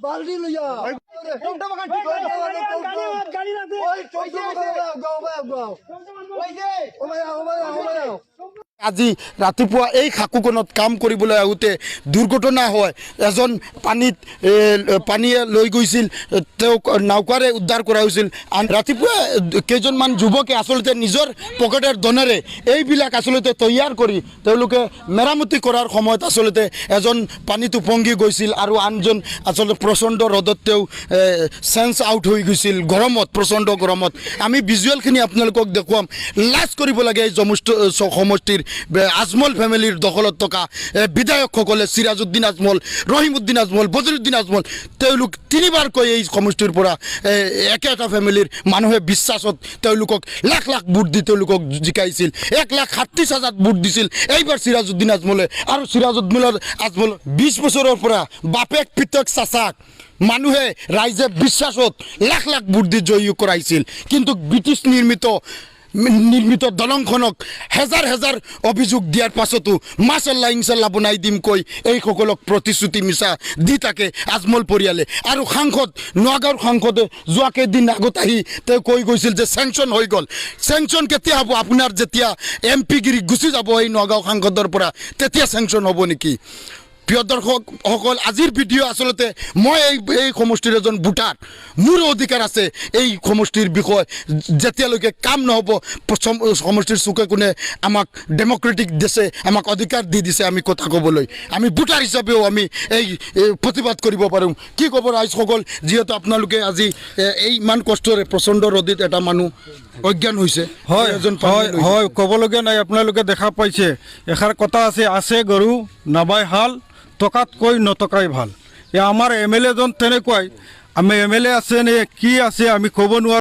बाल्टी लिया আজি ৰাতিপুৱা এই খাকুকণত কাম কৰিবলৈ আহোঁতে দুৰ্ঘটনা হয়। এজন পানীয়ে লৈ গৈছিল, তেওঁক নাওকাৰে উদ্ধাৰ কৰা হৈছিল। ৰাতিপুৱা কেইজনমান যুৱকে আচলতে নিজৰ পকেটৰ ধনেৰে এইবিলাক আচলতে তৈয়াৰ কৰি তেওঁলোকে মেৰামতি কৰাৰ সময়ত আচলতে এজন পানীত উপঙি গৈছিল আৰু আনজন আচলতে প্ৰচণ্ড ৰ'দত তেওঁ চেঞ্চ আউট হৈ গৈছিল গৰমত, প্ৰচণ্ড গৰমত। আমি ভিজুৱেলখিনি আপোনালোকক দেখুৱাম। লাজ কৰিব লাগে এই সমষ্টিৰ আজমল ফেমিলিৰ দখলত থকা বিধায়কসকলে, সিৰাজউদ্দিন আজমল, ৰহিমউদ্দিন আজমল, বজৰুদ্দিন আজমল, তেওঁলোক তিনিবাৰকৈ এই সমষ্টিৰ পৰা একেটা ফেমিলিৰ মানুহে বিশ্বাসত তেওঁলোকক লাখ লাখ ভোট দি তেওঁলোকক জিকাইছিল। 1,30,000 ভোট দিছিল এইবাৰ সিৰাজউদ্দিন আজমলে। আৰু সিৰাজউদ্দিন আজমল 20 বছৰৰ পৰা বাপেক পিতক চাচাক মানুহে ৰাইজে বিশ্বাসত লাখ লাখ ভোট দি জয়ী কৰাইছিল। কিন্তু ব্ৰিটিছ নিৰ্মিত দলংখনক হেজাৰ হেজাৰ অভিযোগ দিয়াৰ পাছতো মাছাল্লাহ ইনশাল্লাহ বনাই দিম কৈ এইসকলক প্ৰতিশ্ৰুতি মিছা দি থাকে আজমল পৰিয়ালে। আৰু সাংসদ, নগাঁৱৰ সাংসদে যোৱা কেইদিন আগত আহি তেওঁ কৈ গৈছিল যে চেংচন হৈ গ'ল। চেংচন কেতিয়া হ'ব? আপোনাৰ যেতিয়া MP গিৰি গুচি যাব এই নগাঁও সাংসদৰ পৰা, তেতিয়া চেংচন হ'ব নেকি? প্ৰিয় দৰ্শকসকল, আজিৰ ভিডিঅ' আচলতে মই এই সমষ্টিৰ এজন ভোটাৰ, মোৰ অধিকাৰ আছে এই সমষ্টিৰ বিষয়ে। যেতিয়ালৈকে কাম নহ'ব, সমষ্টিৰ চুকে কোণে আমাক ডেমক্ৰেটিক দিছে, আমাক অধিকাৰ দি দিছে আমি কথা ক'বলৈ, আমি ভোটাৰ হিচাপেও আমি এই প্ৰতিবাদ কৰিব পাৰোঁ। কি ক'ব ৰাইজসকল, যিহেতু আপোনালোকে আজি এই ইমান কষ্টৰে প্ৰচণ্ড ৰ'দত এটা মানুহ অজ্ঞান হৈছে। হয় হয়, ক'বলগীয়া নাই। আপোনালোকে দেখা পাইছে, এষাৰ কথা আছে গৰু নাবাই হাল, টকাতকৈ নটকাই ভাল। আমাৰ MLA জন তেনেকুৱাই। আমি MLA আছে নে কি আছে আমি ক'ব নোৱাৰোঁ।